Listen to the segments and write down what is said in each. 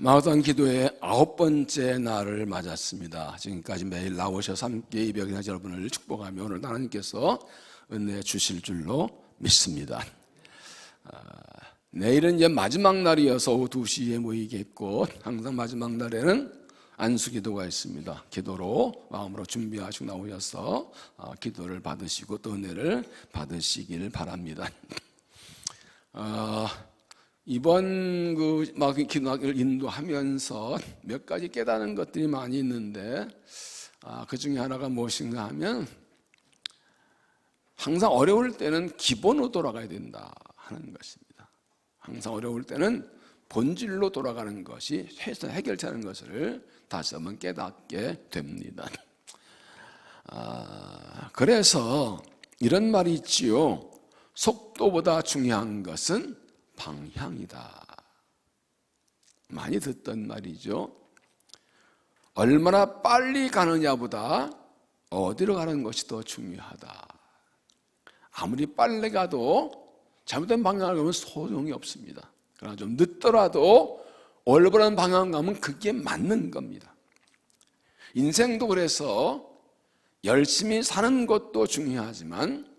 마라톤 기도의 9번째 날을 맞았습니다. 지금까지 매일 나오셔서 함께 이백인 여러분을 축복하며 오늘 하나님께서 은혜 주실 줄로 믿습니다. 내일은 이제 마지막 날이어서 오후 2시에 모이겠고, 항상 마지막 날에는 안수기도가 있습니다. 기도로 마음으로 준비하시고 나오셔서 기도를 받으시고 또 은혜를 받으시길 바랍니다. 이번 기도를 인도하면서 몇 가지 깨닫는 것들이 많이 있는데, 그 중에 하나가 무엇인가 하면, 항상 어려울 때는 기본으로 돌아가야 된다 하는 것입니다. 항상 어려울 때는 본질로 돌아가는 것이 해결되는 것을 다시 한번 깨닫게 됩니다. 그래서 이런 말이 있지요. 속도보다 중요한 것은 방향이다. 많이 듣던 말이죠. 얼마나 빨리 가느냐보다 어디로 가는 것이 더 중요하다. 아무리 빨리 가도 잘못된 방향을 가면 소용이 없습니다. 그러나 좀 늦더라도 올바른 방향 가면 그게 맞는 겁니다. 인생도 그래서 열심히 사는 것도 중요하지만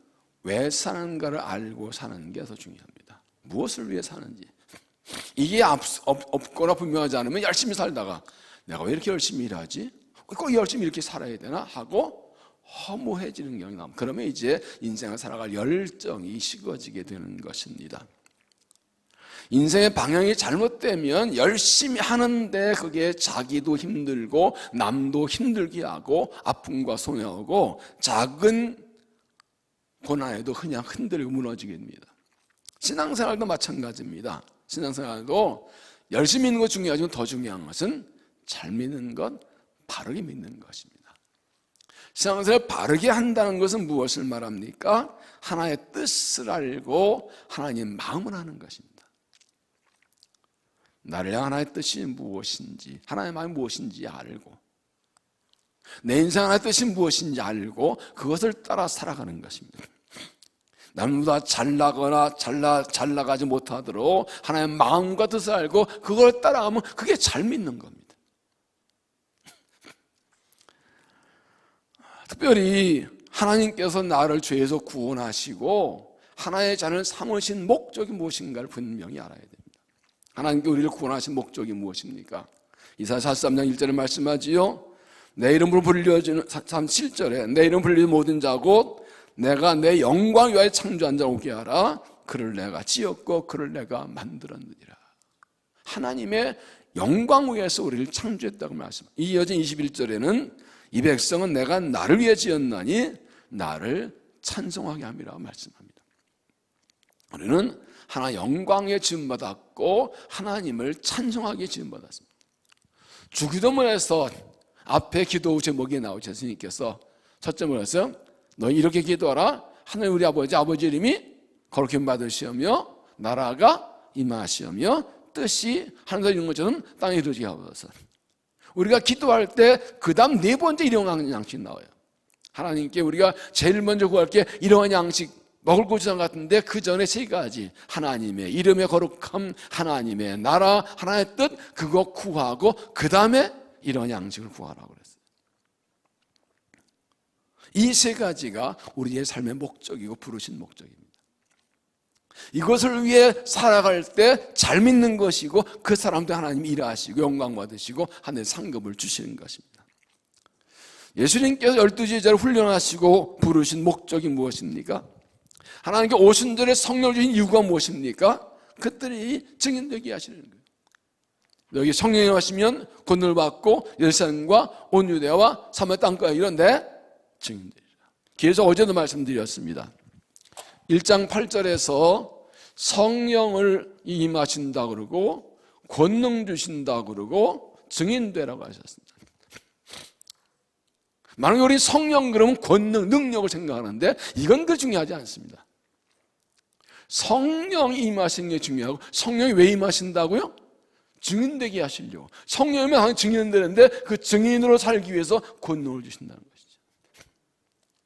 왜 사는가를 알고 사는 게 더 중요합니다. 무엇을 위해 사는지. 이게 없거나 분명하지 않으면 열심히 살다가 내가 왜 이렇게 열심히 일하지? 꼭 열심히 이렇게 살아야 되나? 하고 허무해지는 경우가 나옵니다. 그러면 이제 인생을 살아갈 열정이 식어지게 되는 것입니다. 인생의 방향이 잘못되면 열심히 하는데 그게 자기도 힘들고 남도 힘들게 하고 아픔과 손해하고 작은 고난에도 그냥 흔들리고 무너지게 됩니다. 신앙생활도 마찬가지입니다. 신앙생활도 열심히 믿는 것 중요하지만 더 중요한 것은 잘 믿는 것, 바르게 믿는 것입니다. 신앙생활을 바르게 한다는 것은 무엇을 말합니까? 하나의 뜻을 알고 하나님의 마음을 하는 것입니다. 나를 향한 하나의 뜻이 무엇인지, 하나님의 마음이 무엇인지 알고, 내 인생 하나의 뜻이 무엇인지 알고 그것을 따라 살아가는 것입니다. 남보다 잘나거나 잘 나가지 못하도록 하나님의 마음과 뜻을 알고 그걸 따라가면 그게 잘 믿는 겁니다. 특별히 하나님께서 나를 죄에서 구원하시고 하나의 자녀를 삼으신 목적이 무엇인가를 분명히 알아야 됩니다. 하나님께 우리를 구원하신 목적이 무엇입니까? 이사야 43장 1절에 말씀하지요. 내 이름으로 불려주는 7절에 내 이름 불리는 모든 자곧 내가 내 영광 위하여 창조한 자 오게 하라. 그를 내가 지었고 그를 내가 만들었느니라. 하나님의 영광 위해서 우리를 창조했다고 말씀합니다. 이어진 21절에는 이 백성은 내가 나를 위해 지었나니 나를 찬송하게 함이라고 말씀합니다. 우리는 하나 영광에 지음받았고 하나님을 찬송하게 지음받았습니다. 주기도문에서 앞에 기도 제목이 나오죠. 예수님께서 첫째 뭐였어요? 너 이렇게 기도하라. 하나님 우리 아버지 이름이 거룩히 받으시오며 나라가 임하시오며 뜻이 하늘에서 이룬 것처럼 땅에 이루어지게 하옵소서. 우리가 기도할 때 그 다음 네 번째 일용하는 양식 나와요. 하나님께 우리가 제일 먼저 구할 게 일용하는 양식 먹을 고추장 같은데 그 전에 세 가지, 하나님의 이름의 거룩함, 하나님의 나라, 하나님의 뜻, 그거 구하고 그 다음에 이런 양식을 구하라고 그랬어요. 이 세 가지가 우리의 삶의 목적이고 부르신 목적입니다. 이것을 위해 살아갈 때 잘 믿는 것이고 그 사람도 하나님이 일하시고 영광 받으시고 하늘의 상급을 주시는 것입니다. 예수님께서 12제자를 훈련하시고 부르신 목적이 무엇입니까? 하나님께 오순절에 성령을 주신 이유가 무엇입니까? 그들이 증인되게 하시는 거예요. 여기 성령이 하시면 권능을 받고 예루살렘과 온 유대와 사마리아 땅까지 이런데 증인되리라. 그래서 어제도 말씀드렸습니다. 1장 8절에서 성령을 임하신다 그러고 권능 주신다 그러고 증인되라고 하셨습니다. 만약에 우리 성령 그러면 권능, 능력을 생각하는데 이건 그 중요하지 않습니다. 성령이 임하시는 게 중요하고 성령이 왜 임하신다고요? 증인되게 하시려고. 성령이면 항상 증인되는데 그 증인으로 살기 위해서 권능을 주신다는 것이죠.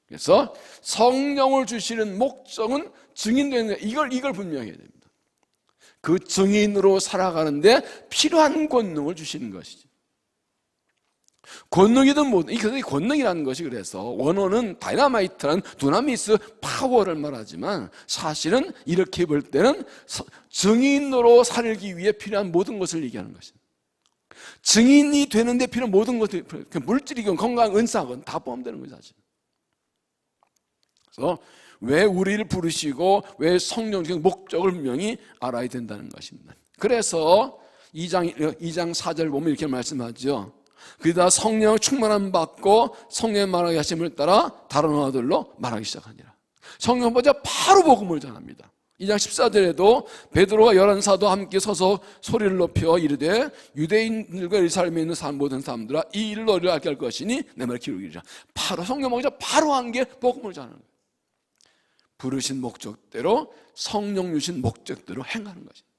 그래서 성령을 주시는 목적은 증인되는 거예요. 이걸 분명해야 됩니다. 그 증인으로 살아가는데 필요한 권능을 주시는 것이죠. 권능이든 뭐든, 이 권능이라는 것이 그래서 원어는 다이나마이트라는 두나미스 파워를 말하지만 사실은 이렇게 볼 때는 증인으로 살기 위해 필요한 모든 것을 얘기하는 것입니다. 증인이 되는데 필요한 모든 것들, 물질이건 건강, 은사건 다 포함되는 거죠, 사실. 그래서 왜 우리를 부르시고 왜 성령적인 목적을 분명히 알아야 된다는 것입니다. 그래서 2장 4절 보면 이렇게 말씀하죠. 그러다 성령 충만함 받고 성령의 말하게 하심을 따라 다른 언어들로 말하기 시작하니라. 성령 보자 바로 복음을 전합니다. 2장 14절에도 베드로가 11사도 함께 서서 소리를 높여 이르되 유대인들과 예루살렘에 있는 모든 사람들아 이 일을 너희를 알게 할 것이니 내 말을 기울이라. 바로 성령 보자 바로 한 게 복음을 전하는 거예요. 부르신 목적대로 성령 주신 목적대로 행하는 것입니다.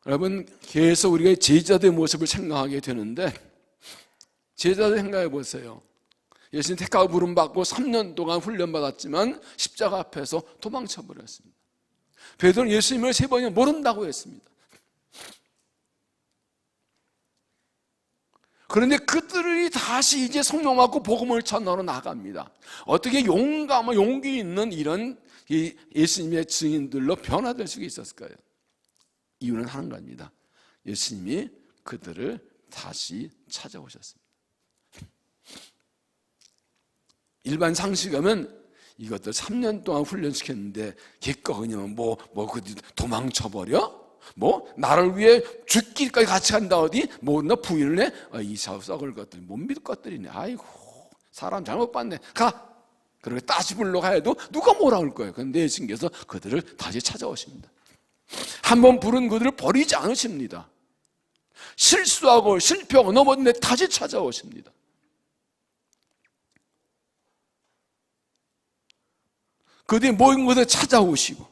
여러분, 계속 우리가 제자들의 모습을 생각하게 되는데 제자들 생각해 보세요. 예수님 택하고 부름받고 3년 동안 훈련받았지만 십자가 앞에서 도망쳐 버렸습니다. 베드로는 예수님을 3번이나 모른다고 했습니다. 그런데 그들이 다시 이제 성령 받고 복음을 전하러 나갑니다. 어떻게 용감하고 용기 있는 이런 예수님의 증인들로 변화될 수 있었을까요? 이유는 한 가지입니다. 예수님이 그들을 다시 찾아오셨습니다. 일반 상식하면 이것들 3년 동안 훈련시켰는데 기껏 그냥 도망쳐버려? 나를 위해 죽기까지 같이 간다 어디? 나 부인을 해? 이 썩을 것들 못 믿을 것들이네. 아이고 사람 잘못 봤네. 가! 그렇게 따지불러 가야도 누가 뭐라 할 거예요. 그런데 예수님께서 그들을 다시 찾아오십니다. 한번 부른 그들을 버리지 않으십니다. 실수하고 실패하고 넘어졌는데 다시 찾아오십니다. 그들이 모인 곳에 찾아오시고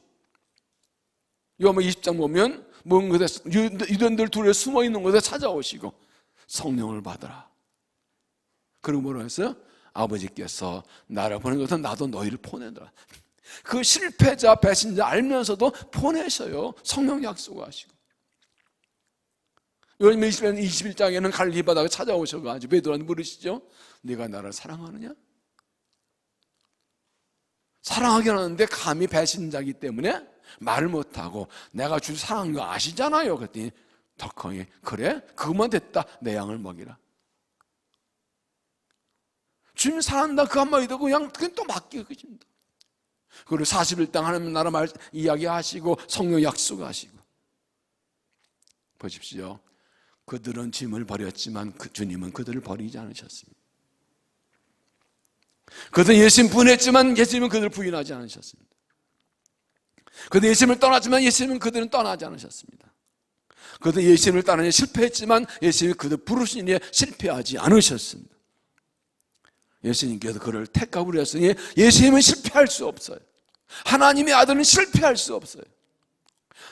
요한복음 20장 보면 모인 곳에 유대인들 둘에 숨어있는 곳에 찾아오시고 성령을 받으라. 그리고 뭐라고 했어요? 아버지께서 나를 보낸 것은 나도 너희를 보내더라. 그 실패자 배신자 알면서도 보내셔요. 성령 약속하시고 요즘 21장에는 갈릴리 바다에 찾아오셔가지고 베드로한테 물으시죠. 네가 나를 사랑하느냐? 사랑하긴 하는데 감히 배신자이기 때문에 말을 못하고 내가 주 사랑하는 거 아시잖아요. 그랬더니 덕컹이 그래? 그것만 됐다. 내 양을 먹이라. 주님 사랑한다 그 한마디 듣고 그냥 또 맡기고 계십니다. 그리고 40일 땅 하나님 나라 말 이야기하시고 성령 약속하시고 보십시오. 그들은 짐을 버렸지만 주님은 그들을 버리지 않으셨습니다. 그들은 예수님 부인했지만 예수님은 그들을 부인하지 않으셨습니다. 그들은 예수님을 떠났지만 예수님은 그들은 떠나지 않으셨습니다. 그들은 예수님을 따르니 실패했지만 예수님이 그들 부르신 일에 실패하지 않으셨습니다. 예수님께서 그를 택하고 부르셨으니 예수님은 실패할 수 없어요. 하나님의 아들은 실패할 수 없어요.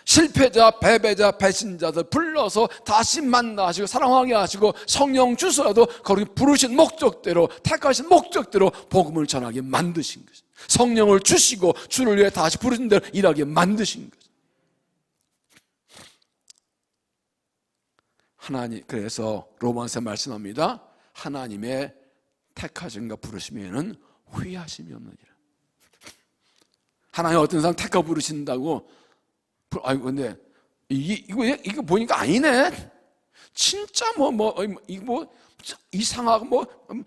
실패자, 패배자, 배신자들 불러서 다시 만나시고 사랑하게 하시고 성령 주소라도 거기 부르신 목적대로 택하신 목적대로 복음을 전하게 만드신 거죠. 성령을 주시고 주를 위해 다시 부르신 대로 일하게 만드신 거죠. 하나님, 그래서 로마서 말씀합니다. 하나님의 택하심과 부르심에는 후회하심이 없느니라. 하나님 어떤 사람 택하고 부르신다고 아이고 근데 이거 보니까 아니네. 진짜 이상하고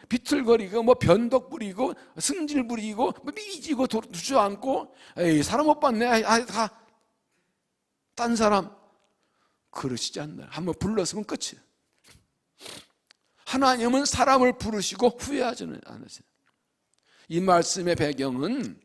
비틀거리고 변덕 부리고 승질 부리고 미지고 주저앉고 에이 사람 못 봤네. 다 딴 사람 그러시지 않나요? 한번 불렀으면 끝이에요. 하나님은 사람을 부르시고 후회하지는 않으세요. 이 말씀의 배경은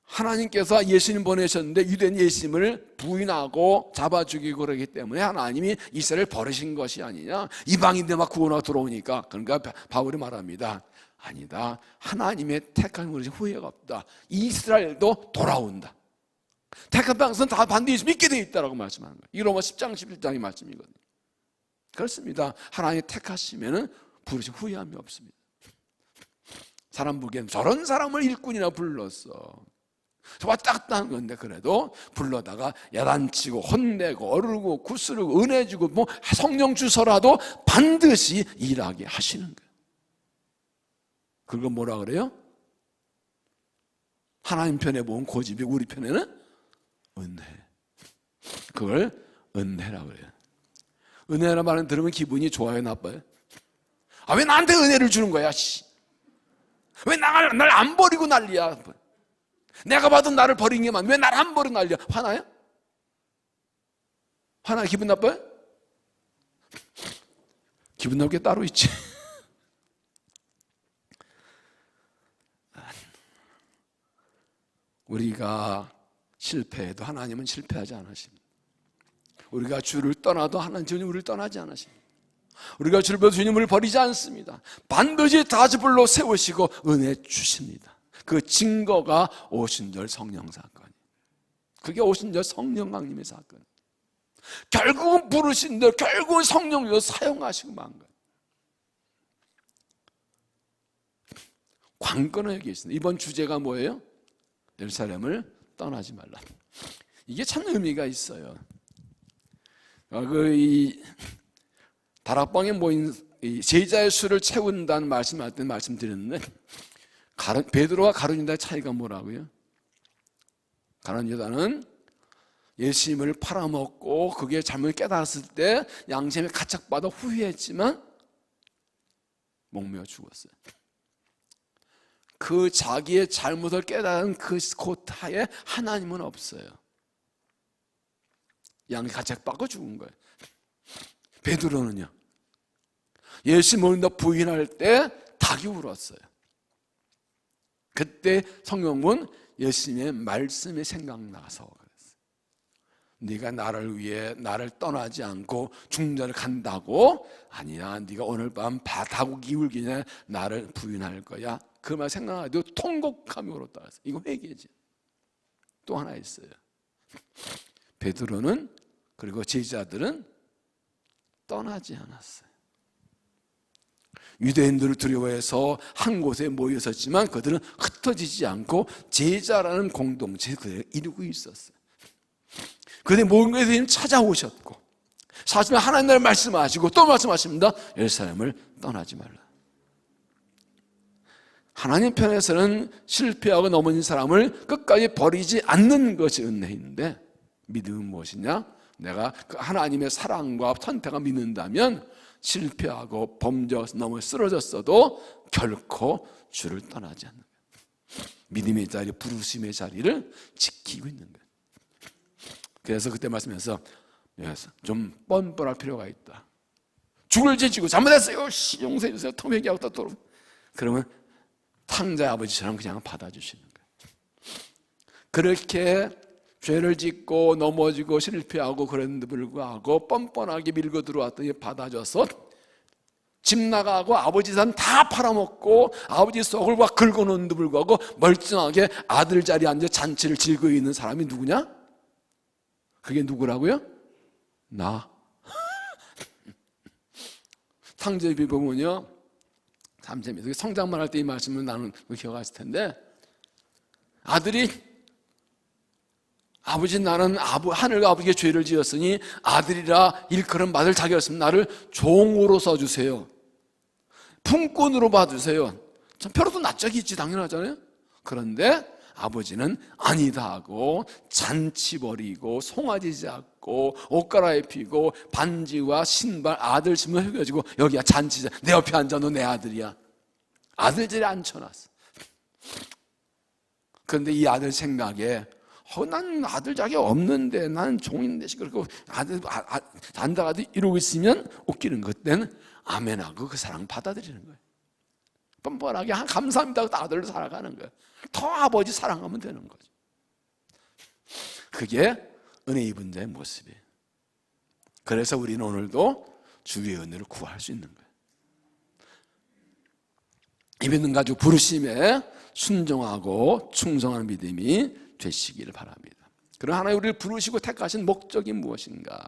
하나님께서 예수님 보내셨는데 유대인 예수님을 부인하고 잡아 죽이고 그러기 때문에 하나님이 이스라엘을 버리신 것이 아니냐. 이방인들 막 구원하고 들어오니까. 그러니까 바울이 말합니다. 아니다. 하나님의 택한 것이 후회가 없다. 이스라엘도 돌아온다. 택한 백성은 다 반드시 믿게 되어 있다고 말씀하는 거예요. 이 로마 10장 11장의 말씀이거든요. 그렇습니다. 하나님이 택하시면 부르신 후회함이 없습니다. 사람 보기엔 저런 사람을 일꾼이나 불렀어. 왔다 갔다 하는 건데 그래도 불러다가 야단치고 혼내고 어르고 구스르고 은혜 주고 뭐 성령 주서라도 반드시 일하게 하시는 거예요. 그걸 뭐라 그래요? 하나님 편에 보면 고집이, 우리 편에는 은혜. 그걸 은혜라고 그래요. 은혜라는 말은 들으면 기분이 좋아요, 나빠요? 왜 나한테 은혜를 주는 거야? 왜 날 안 버리고 난리야? 내가 봐도 나를 버린 게 많아. 왜 날 안 버리고 난리야? 화나요? 화나요? 기분 나빠요? 기분 나쁠 게 따로 있지. 우리가 실패해도 하나님은 실패하지 않으십니다. 우리가 주를 떠나도 하나님은 우리를 떠나지 않으십니다. 우리가 주를 버려 주님을 버리지 않습니다. 반드시 다시 불러 세우시고 은혜 주십니다. 그 증거가 오순절 성령 사건이에요. 그게 오순절 성령 강림의 사건. 결국은 부르신 대로 결국은 성령으로 사용하시고 만 거예요. 관건은 여기 있습니다. 이번 주제가 뭐예요? 예루살렘을 떠나지 말라. 이게 참 의미가 있어요. 이 다락방에 모인 제자의 수를 채운다는 말씀할 때 말씀드렸는데, 베드로와 가룟 유다의 차이가 뭐라고요? 가룟 유다는 예수님을 팔아먹고 그게 잘못 깨달았을 때 양심에 가책받아 후회했지만 목매어 죽었어요. 그 자기의 잘못을 깨달은 그 고타에 하나님은 없어요. 양이 가책받고 죽은 거예요. 베드로는요, 예수님을 부인할 때 닭이 울었어요. 그때 성경은 예수님의 말씀이 생각나서 그랬어요. 네가 나를 위해 나를 떠나지 않고 중전을 간다고? 아니야, 네가 오늘 밤 닭이 울기 전에 나를 부인할 거야. 그 말 생각나도 통곡하며 울었다. 이거 회개지. 또 하나 있어요. 베드로는, 그리고 제자들은 떠나지 않았어요. 유대인들을 두려워해서 한 곳에 모여 있었지만 그들은 흩어지지 않고 제자라는 공동체를 이루고 있었어요. 그들의 모든 것에 찾아오셨고, 사실 하나님 나라를 말씀하시고 또 말씀하십니다. 예루살렘을 떠나지 말라. 하나님 편에서는 실패하고 넘어진 사람을 끝까지 버리지 않는 것이 은혜인데, 믿음은 무엇이냐? 내가 그 하나님의 사랑과 선택을 믿는다면 실패하고 범죄해서 넘어 쓰러졌어도 결코 주를 떠나지 않는 거예요. 믿음의 자리, 부르심의 자리를 지키고 있는 거예요. 그래서 그때 말씀해서 좀 뻔뻔할 필요가 있다. 죽을 지지고 잘못했어요, 용서해 주세요, 통회개하고 또 그러면 탕자의 아버지처럼 그냥 받아주시는 거예요. 그렇게 죄를 짓고 넘어지고 실패하고 그랬는데 불구하고 뻔뻔하게 밀고 들어왔더니 받아줘서 집 나가고 아버지 산 다 팔아먹고 아버지 속을 막 긁어놓는데 불구하고 멀쩡하게 아들 자리에 앉아 잔치를 즐기고 있는 사람이 누구냐? 그게 누구라고요? 나. 탕제비 보면요, 참 재밌어요. 성장만 할 때 이 말씀을 나는 기억하실 텐데, 아들이 아버지, 나는 하늘과 아버지께 죄를 지었으니 아들이라 일컬음 받을 자격이 없으면 나를 종으로 써주세요. 품꾼으로 봐주세요. 참 표로도 낯짝이 있지, 당연하잖아요. 그런데 아버지는 아니다 하고 잔치 벌이고 송아지 잡고 옷 갈아입히고 반지와 신발 아들 짐을 해가지고 여기야 잔치자, 내 옆에 앉아, 너 내 아들이야. 아들 자리에 앉혀놨어. 그런데 이 아들 생각에 난 아들 자격 없는데 나는 종인데 그리고 안다가도 이러고 있으면 웃기는 것. 그때는 아멘하고 그 사랑 받아들이는 거예요. 뻔뻔하게 감사합니다 하고 아들로 살아가는 거예요. 더 아버지 사랑하면 되는 거죠. 그게 은혜 입은 자의 모습이에요. 그래서 우리는 오늘도 주의 은혜를 구할 수 있는 거예요. 입있는 가족 부르심에 순종하고 충성하는 믿음이 되시기를 바랍니다. 그럼 하나님 우리를 부르시고 택하신 목적이 무엇인가?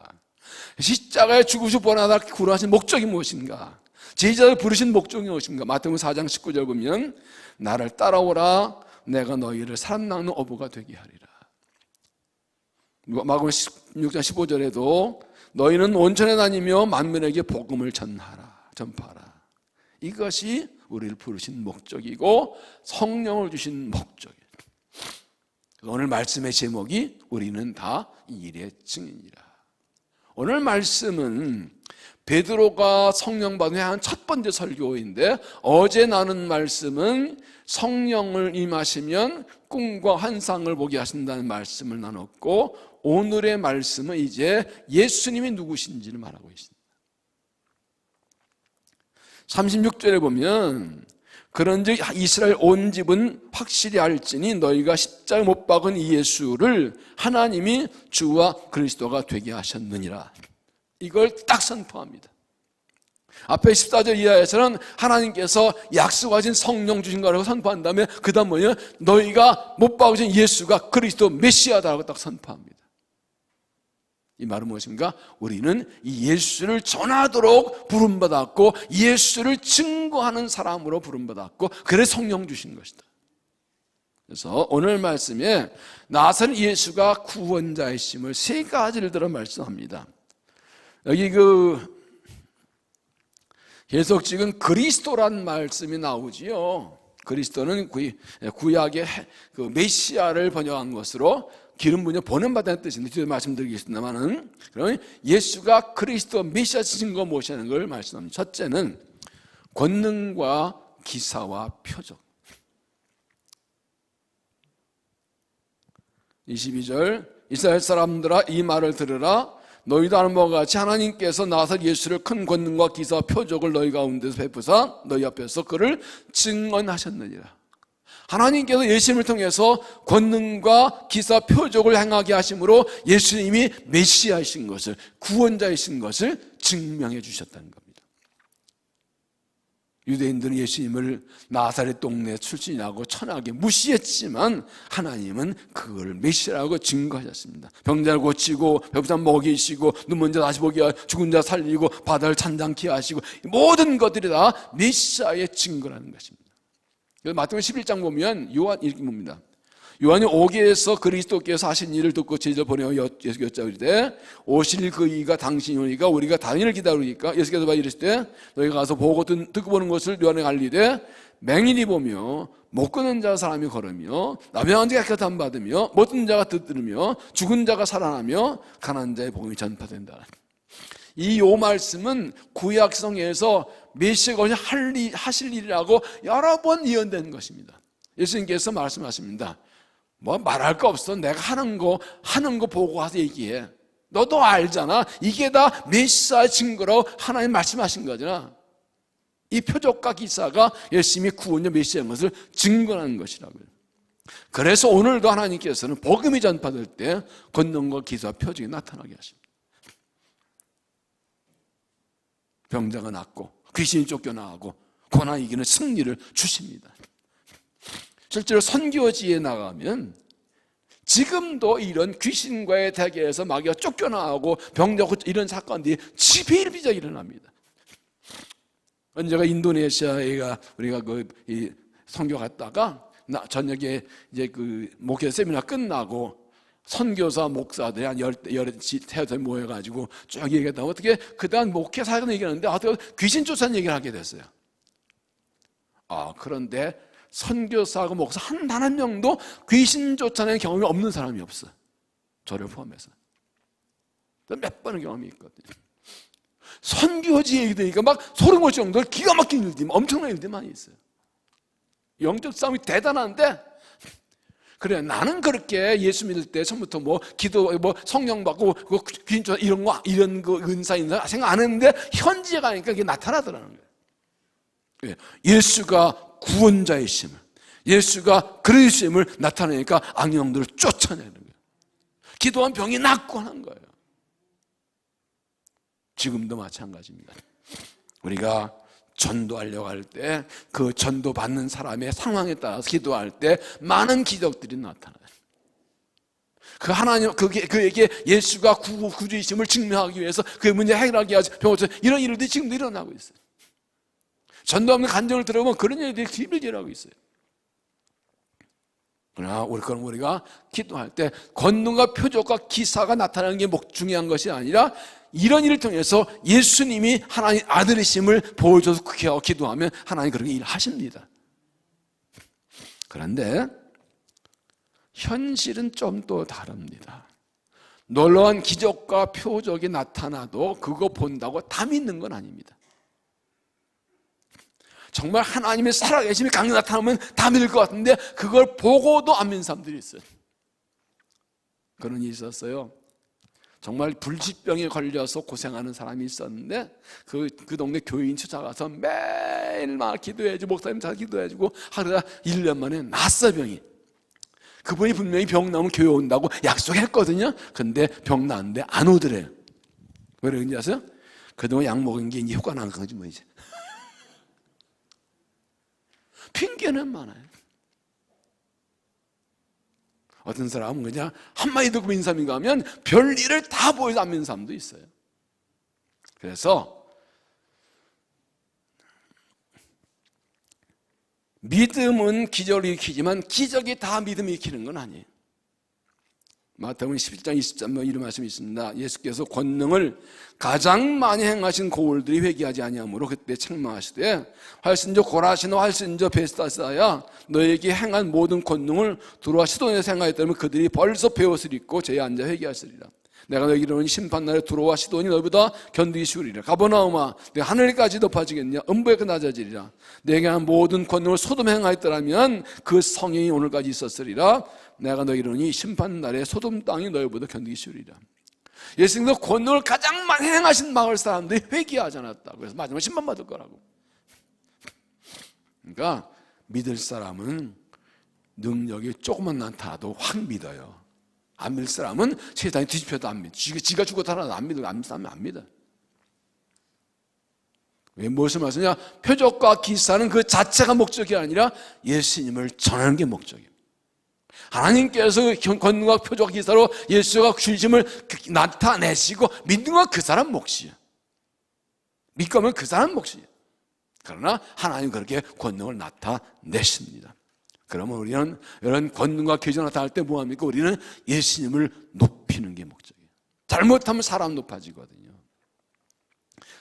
십자가에 죽으시고 부활하다 구원하신 목적이 무엇인가? 제자를 부르신 목적이 무엇인가? 마태복음 4장 19절 보면 나를 따라오라, 내가 너희를 살아남는 어부가 되게 하리라. 마가복음 16장 15절에도 너희는 온천에 다니며 만민에게 복음을 전파하라. 이것이 우리를 부르신 목적이고 성령을 주신 목적이에요. 오늘 말씀의 제목이 우리는 다 이 일의 증인이라. 오늘 말씀은 베드로가 성령 받은 한 첫 번째 설교인데, 어제 나눈 말씀은 성령을 임하시면 꿈과 환상을 보게 하신다는 말씀을 나눴고, 오늘의 말씀은 이제 예수님이 누구신지를 말하고 있습니다. 36절에 보면 그런즉 이스라엘 온 집은 확실히 알지니 너희가 십자가에 못 박은 이 예수를 하나님이 주와 그리스도가 되게 하셨느니라. 이걸 딱 선포합니다. 앞에 14절 이하에서는 하나님께서 약속하신 성령 주신 거라고 선포한 다음에 그 다음 뭐냐? 너희가 못 박으신 예수가 그리스도 메시아다라고 딱 선포합니다. 이 말은 무엇인가? 우리는 이 예수를 전하도록 부름받았고 예수를 증거하는 사람으로 부름받았고 그래서 성령 주신 것이다. 그래서 오늘 말씀에 나사렛 예수가 구원자이심을 세 가지를 들어 말씀합니다. 여기 계속 지금 그리스도란 말씀이 나오지요. 그리스도는 구약의 메시아를 번역한 것으로 기름 부어 보냄받다는 뜻인데 뒤에 말씀드리겠습니다만은, 그러면 예수가 그리스도 메시아신 거 무엇이라는 걸 말씀합니다. 첫째는 권능과 기사와 표적. 22절 이스라엘 사람들아 이 말을 들으라. 너희도 아는 바와 같이 하나님께서 나사렛 예수를 큰 권능과 기사와 표적을 너희 가운데서 베푸사 너희 앞에서 그를 증언하셨느니라. 하나님께서 예수님을 통해서 권능과 기사 표적을 행하게 하심으로 예수님이 메시아이신 것을, 구원자이신 것을 증명해 주셨다는 겁니다. 유대인들은 예수님을 나사렛 동네 출신이라고 천하게 무시했지만 하나님은 그걸 메시아라고 증거하셨습니다. 병자를 고치고 배부른 먹이시고 눈먼 자 다시 보게 하시고 죽은 자 살리고 바다를 찬장케 하시고 모든 것들이 다 메시아의 증거라는 것입니다. 마태복음 11장 보면 요한 이렇게 봅니다. 요한이 오게에서 그리스도께서 하신 일을 듣고 제자를 보내어 예수께 여짜오리되 오실 그 이가 당신이 오니까 우리가 당연을 기다리니까 예수께서 이르시되 너희가 가서 보고 듣고 보는 것을 요한에게 알리되 맹인이 보며 못 걷는 자 사람이 걸으며 남양한 자가 깨끗함 받으며 못 듣는 자가 듣으며 죽은 자가 살아나며 가난한 자의 복음이 전파된다. 이 요 말씀은 구약성에서 메시아가 하실 일이라고 여러 번 예언된 것입니다. 예수님께서 말씀하십니다. 뭐 말할 거 없어. 내가 하는 거 보고 와서 얘기해. 너도 알잖아. 이게 다 메시아의 증거라고 하나님 말씀하신 거잖아. 이 표적과 기사가 열심히 구원자 메시아인 것을 증거하는 것이라고요. 그래서 오늘도 하나님께서는 복음이 전파될 때 권능과 기사와 표적이 나타나게 하십니다. 병자가 낫고 귀신이 쫓겨나가고 고난 이기는 승리를 주십니다. 실제로 선교지에 나가면 지금도 이런 귀신과의 대결에서 마귀가 쫓겨나가고 병자고 이런 사건들이 지비일비적 일어납니다. 언제가 인도네시아에 우리가 선교 갔다가 저녁에 이제 목회 세미나 끝나고 선교사 목사들이 한 여러 태어들 모여가지고 쭉 얘기했다. 어떻게 그다음 목회 사역을 얘기하는데 어떻게 귀신 쫓아낸 얘기를 하게 됐어요. 그런데 선교사하고 목사 단 한 명도 귀신 쫓아낸 경험이 없는 사람이 없어. 저를 포함해서 몇 번의 경험이 있거든요. 선교지 얘기 되니까 막 소름 돋을 정도로 기가 막힌 일들이, 엄청난 일들이 많이 있어요. 영적 싸움이 대단한데, 그래 나는 그렇게 예수 믿을 때 처음부터 기도 성령 받고 귀신 쫓아 이런 거 은사 생각 안 했는데 현지에 가니까 이게 나타나더라는 거예요. 예수가 구원자이심을, 예수가 그리스도임을 나타내니까 악령들을 쫓아내는 거예요. 기도한 병이 낫고 하는 거예요. 지금도 마찬가지입니다. 우리가 전도하려고 할 때 그 전도 받는 사람의 상황에 따라서 기도할 때 많은 기적들이 나타나요. 그 하나님 그에게 예수가 구주이심을 증명하기 위해서 그 문제 해결하기 위해서 병원에서 이런 일들이 지금도 일어나고 있어요. 전도하는 간증을 들어보면 그런 일들이 비밀 일어나고 있어요. 그러나 우리가 기도할 때 권능과 표적과 기사가 나타나는 게 중요한 것이 아니라 이런 일을 통해서 예수님이 하나님 아들이심을 보여줘서 기도하면 하나님 그렇게 일하십니다. 그런데 현실은 좀 또 다릅니다. 놀라운 기적과 표적이 나타나도 그거 본다고 다 믿는 건 아닙니다. 정말 하나님의 살아계심이 강력 나타나면 다 믿을 것 같은데 그걸 보고도 안 믿는 사람들이 있어요. 그런 일이 있었어요. 정말 불치병에 걸려서 고생하는 사람이 있었는데 그 동네 교인 찾아가서 매일만 기도해주고 목사님 잘 기도해주고 하루가 1년 만에 났어 병이. 그분이 분명히 병 나오면 교회 온다고 약속했거든요. 근데 병 나는데 안 오더래요. 왜 그런지 아세요? 그동안 약 먹은 게 이제 효과 난 거지 뭐 이제. 핑계는 많아요. 어떤 사람은 그냥 한마디 듣고 믿는 사람인가 하면 별일을 다 보여서 안 믿는 사람도 있어요. 그래서 믿음은 기적을 일으키지만 기적이 다 믿음을 일으키는 건 아니에요. 마태복음 11장 23절 이런 말씀이 있습니다. 예수께서 권능을 가장 많이 행하신 고울들이 회개하지 아니하므로 그때 책망하시되 활신저 고라시나 활신저 베스다사야 너에게 행한 모든 권능을 두루와 시돈에서 행하였다면 그들이 벌써 배옷을 입고 제에 앉아 회개하시리라. 내가 너에게 이르노니 심판날에 두루와 시돈이 너희보다 견디기 쉬우리라. 가버나움아 내가 하늘까지 높아지겠냐 음부에 낮아지리라. 내게 한 모든 권능을 소돔에 행하였더라면 그 성령이 오늘까지 있었으리라. 내가 너에게 이르노니 심판날에 소돔 땅이 너희보다 견디기 쉬우리라. 예수님도 권능을 가장 많이 행하신 마을 사람들이 회개하지 않았다고. 그래서 마지막에 심판받을 거라고. 그러니까 믿을 사람은 능력이 조금만 나타나도 확 믿어요. 안 믿을 사람은 세상이 뒤집혀도 안 믿어. 지가 죽어도 하나도 안 믿어. 안 믿는 사람은 안 믿어. 왜 무엇을 말씀이냐? 표적과 기사는 그 자체가 목적이 아니라 예수님을 전하는 게 목적이에요. 하나님께서 권능과 표적과 기사로 예수가 주심을 나타내시고 믿는 건 그 사람 몫이에요. 믿고 하면 그 사람 몫이에요. 그러나 하나님 그렇게 권능을 나타내십니다. 그러면 우리는 이런 권능과 기적이 나타날 때 뭐합니까? 우리는 예수님을 높이는 게 목적이에요. 잘못하면 사람 높아지거든요.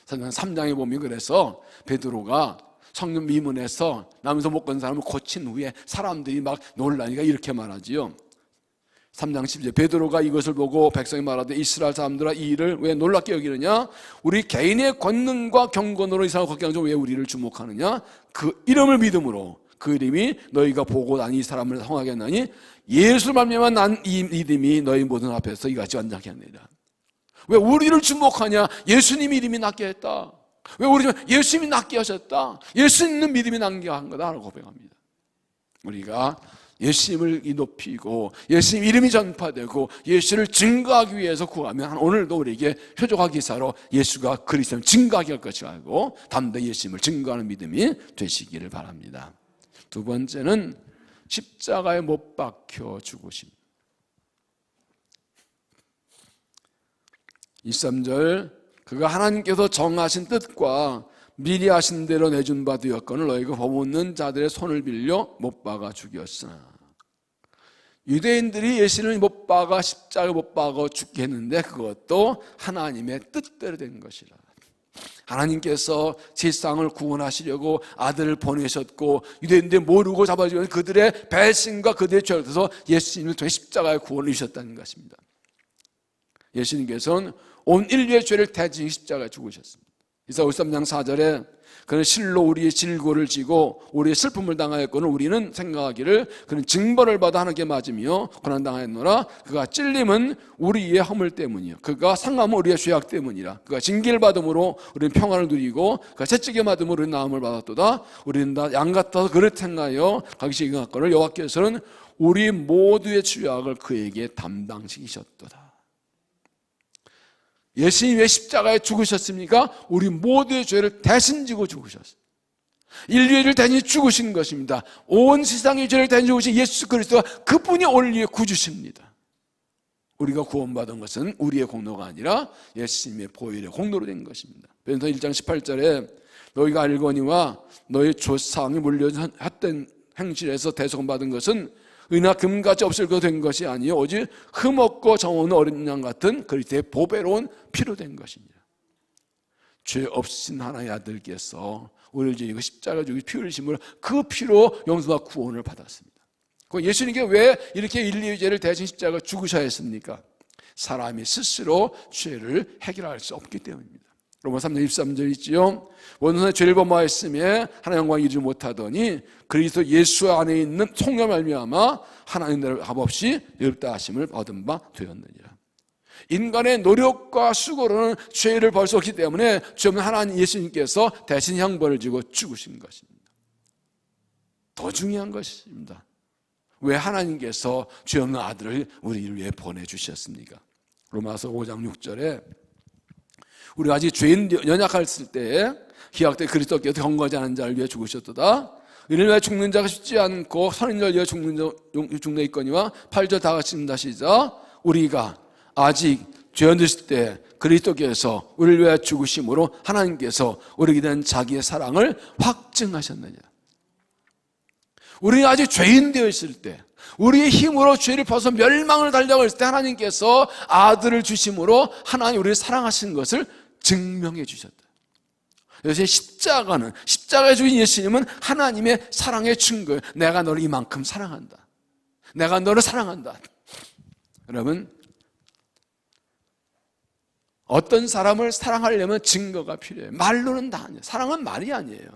성경 3장에 보면 그래서 베드로가 성령 미문에서 남에서 못 건 사람을 고친 후에 사람들이 막 놀라니까 이렇게 말하지요. 3장 10절 베드로가 이것을 보고 백성이 말하되 이스라엘 사람들아 이 일을 왜 놀랍게 여기느냐? 우리 개인의 권능과 경건으로 이 사람을 걱정하죠. 왜 우리를 주목하느냐? 그 이름을 믿음으로 그 이름이 너희가 보고 난 이 사람을 성하겠나니 예수를 말미암아 난 이 믿음이 너희 모든 앞에서 이같이 완전케 하느니라. 왜 우리를 주목하냐? 예수님 이름이 낫게 했다. 왜 우리 예수님이 낫게 하셨다. 예수 있는 믿음이 낫게 한 거다라고 고백합니다. 우리가 예수님을 높이고 예수님 이름이 전파되고 예수를 증거하기 위해서 구하면 오늘도 우리에게 표적과 기사로 예수가 그리스도를 증거하게 할 것을 알고 담대히 예수님을 증거하는 믿음이 되시기를 바랍니다. 두 번째는 십자가에 못 박혀 죽으심. 23절 그가 하나님께서 정하신 뜻과 미리 하신 대로 내준 바 되었거늘 너희가 범없는 자들의 손을 빌려 못 박아 죽였으나. 유대인들이 예수를 못 박아 십자가에 못 박아 죽게 했는데 그것도 하나님의 뜻대로 된 것이라. 하나님께서 세상을 구원하시려고 아들을 보내셨고 유대인들이 모르고 잡아주는 그들의 배신과 그들의 죄를 통해서 예수님을 통해 십자가의 구원을 주셨다는 것입니다. 예수님께서는 온 인류의 죄를 대신 십자가에 죽으셨습니다. 이사야 53장 4절에 그는 실로 우리의 질고를 지고 우리의 슬픔을 당하였거늘 우리는 생각하기를 그는 징벌을 받아 하나님께 맞으며 고난당하였노라. 그가 찔림은 우리의 허물 때문이요 그가 상함은 우리의 죄악 때문이라. 그가 징계를 받음으로 우리는 평안을 누리고 그가 채찍에 맞음으로 우리는 나음을 받았도다. 우리는 다 양 같아서 그릇 행하여 가기씩 행하거늘 여호와께서는 우리 모두의 죄악을 그에게 담당시키셨도다. 예수님이 왜 십자가에 죽으셨습니까? 우리 모두의 죄를 대신 지고 죽으셨습니다. 인류의 죄를 대신 죽으신 것입니다. 온 세상의 죄를 대신 죽으신 예수 그리스도가 그분이 오늘 위해 구주십니다. 우리가 구원받은 것은 우리의 공로가 아니라 예수님의 보혈의 공로로 된 것입니다. 베드로서 1장 18절에 너희가 알거니와 너희 조상이 물려준 헛된 행실에서 대속받은 것은 은하 금같이 없을 거 된 것이 아니요 오직 흠없고 정없는 어린 양 같은 그리스도의 보배로운 피로 된 것이니라. 죄 없으신 하나님의 아들께서 우리를 죽이고 십자가 죽이 피 흘리심으로 그 피로 용서와 구원을 받았습니다. 예수님께 왜 이렇게 인류의 죄를 대신 십자가 죽으셔야 했습니까? 사람이 스스로 죄를 해결할 수 없기 때문입니다. 로마서 3장 23절 있지요. 원수는 죄를 범하였으며 하나님 영광 이루지 못하더니 그리스도 예수 안에 있는 성령 말미암아 하나님의 값없이 의롭다 하심을 얻은 바 되었느니라. 인간의 노력과 수고로는 죄를 벌 수 없기 때문에 죄 없는 하나님 예수님께서 대신 형벌을 지고 죽으신 것입니다. 더 중요한 것입니다. 왜 하나님께서 죄 없는 아들을 우리를 위해 보내주셨습니까? 로마서 5장 6절에 우리가 아직 죄인 연약했을 때에 기약때 그리스도께서 경건하지 않은 자를 위해 죽으셨도다. 이를 위해 죽는 자가 쉽지 않고 선인 자를 위해 죽는 있거니와 8절 다 같이 읽는다 시작. 우리가 아직 죄인 됐을 때 그리스도께서 우리를 위해 죽으심으로 하나님께서 우리에게 대한 자기의 사랑을 확증하셨느냐. 우리가 아직 죄인 되어 있을 때, 우리의 힘으로 죄를 벗어 멸망을 달려고 했을 때 하나님께서 아들을 주심으로 하나님 우리를 사랑하시는 것을 증명해 주셨다. 그래서 십자가에 죽인 예수님은 하나님의 사랑의 증거예요. 내가 너를 이만큼 사랑한다. 내가 너를 사랑한다. 여러분, 어떤 사람을 사랑하려면 증거가 필요해요. 말로는 다 아니에요. 사랑은 말이 아니에요.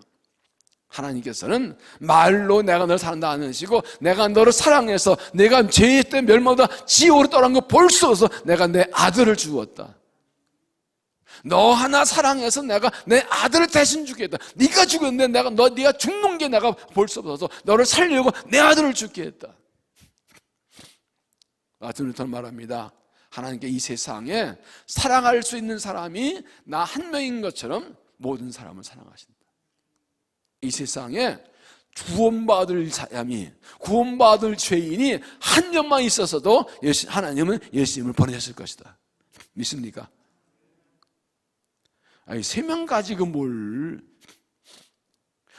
하나님께서는 말로 내가 너를 사랑한다 안 하시고, 내가 너를 사랑해서 내가 죄의 때문에 멸망하다 지옥으로 떠난 거 볼 수 없어서 내가 내 아들을 주었다. 너 하나 사랑해서 내가 내 아들을 대신 주겠다. 네가 죽었는데 네가 죽는 게 내가 볼 수 없어서 너를 살려고 내 아들을 주게 했다. 마틴 루터는 말합니다. 하나님께 이 세상에 사랑할 수 있는 사람이 나 한 명인 것처럼 모든 사람을 사랑하신다. 이 세상에 구원받을 사람이, 구원받을 죄인이 한 명만 있었어도 하나님은 예수님을 보내셨을 것이다. 믿습니까? 아니, 3명 가지고 뭘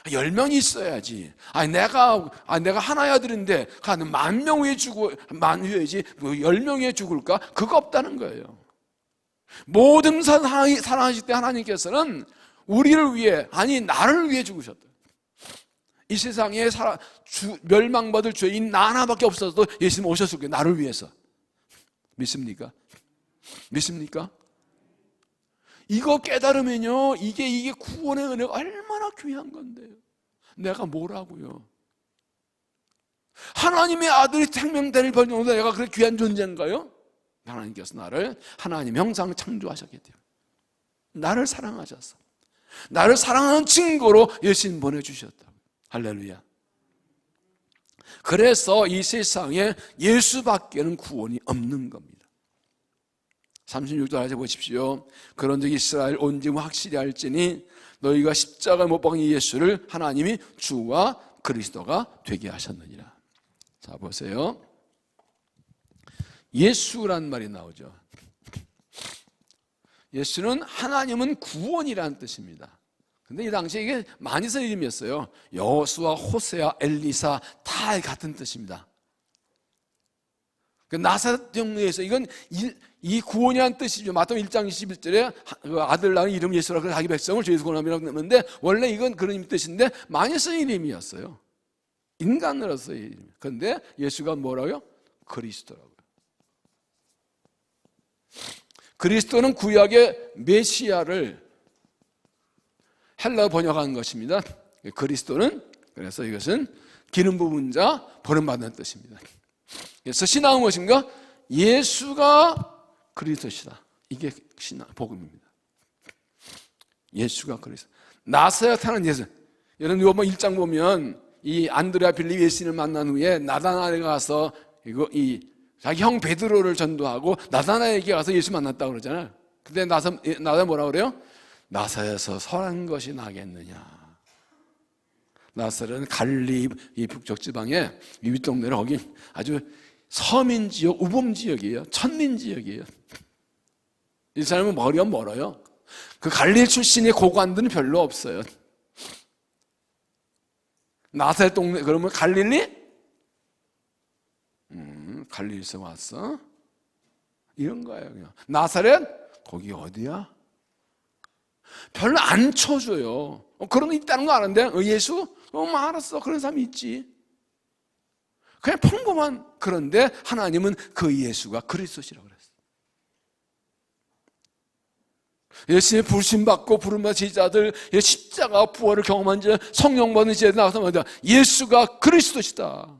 10명이 있어야지. 내가 하나의 아들인데 한 10,000명 위에 죽고 10,000 위에지 10명 위에 죽을까? 그거 없다는 거예요. 모든 사랑하실 때 하나님께서는 우리를 위해, 아니 나를 위해 죽으셨다. 이 세상에 멸망받을 죄인 나 하나밖에 없어도 예수님 오셨을 거예요. 나를 위해서. 믿습니까? 믿습니까? 이거 깨달으면요, 이게 구원의 은혜가 얼마나 귀한 건데요. 내가 뭐라고요? 하나님의 아들이 생명대를 벌정도 내가 그렇게 귀한 존재인가요? 하나님께서 나를 하나님 형상을 창조하셨기 때문에 나를 사랑하셔서, 나를 사랑하는 증거로 예수님 보내주셨다. 할렐루야. 그래서 이 세상에 예수밖에는 구원이 없는 겁니다. 36절 하셔 보십시오. 그런즉 이스라엘 온 집은 확실히 알지니 너희가 십자가에 못 박은 예수를 하나님이 주와 그리스도가 되게 하셨느니라. 자, 보세요. 예수란 말이 나오죠. 예수는 하나님은 구원이라는 뜻입니다. 근데 이 당시에 이게 많이 쓰는 이름이었어요. 여호수아, 호세아, 엘리사 다 같은 뜻입니다. 나사렛 영예에서 이건 이 구원이라는 뜻이죠. 마태복음 1장 21절에 아들 낳은 이름 예수라고 자기 백성을 죄에서 구원함이라고 했는데 원래 이건 그런 뜻인데 많이 쓰는 이름이었어요. 인간으로서의 이름. 그런데 예수가 뭐라고요? 그리스도라고요. 그리스도는 구약의 메시아를 헬라어 번역한 것입니다. 그리스도는, 그래서 이것은 기름 부은 자, 버림받는 뜻입니다. 그래서 신앙은 무엇인가? 예수가 그리스도시다. 이게 신앙, 복음입니다. 예수가 그리스도. 나사렛 하는 예수. 여러분 요번 1장 보면 이 안드레아 빌립 예수님을 만난 후에 나다나엘에 가서 자기 형 베드로를 전도하고 나다나엘에게 가서 예수 만났다고 그러잖아요. 근데 나다나엘 뭐라 그래요? 나사렛에서 선한 것이 나겠느냐. 나사렛은 갈릴리 이 북쪽 지방에 이 윗동네를 거기 아주 서민 지역, 우범 지역이에요. 천민 지역이에요. 이 사람은 머리가 멀어요. 그 갈릴리 출신의 고관들은 별로 없어요. 나사렛 동네, 그러면 갈릴리? 갈릴리에서 왔어? 이런 거예요. 그냥. 나사렛? 거기 어디야? 별로 안 쳐줘요. 그런 거 있다는 거 아는데 예수? 알았어. 그런 사람이 있지. 그냥 평범한. 그런데 하나님은 그 예수가 그리스도시라고 그랬어요. 예수님의 부르심받고 부름받은 제자들, 십자가 부활을 경험한 자, 성령 받은 제자들 나와서 말이야, 예수가 그리스도시다.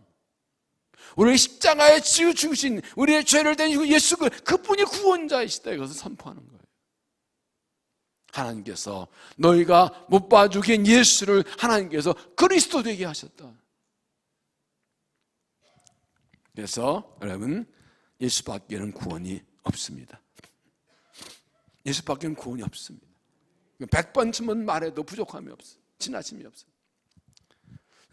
우리의 십자가에 치유 죽으신, 우리의 죄를 대신 예수, 그분이 구원자이시다. 이것을 선포하는 거예요. 하나님께서 너희가 못 봐 죽인 예수를 하나님께서 그리스도 되게 하셨다. 그래서 여러분, 예수밖에는 구원이 없습니다. 예수밖에는 구원이 없습니다. 100번쯤은 말해도 부족함이 없어요. 지나침이 없어요.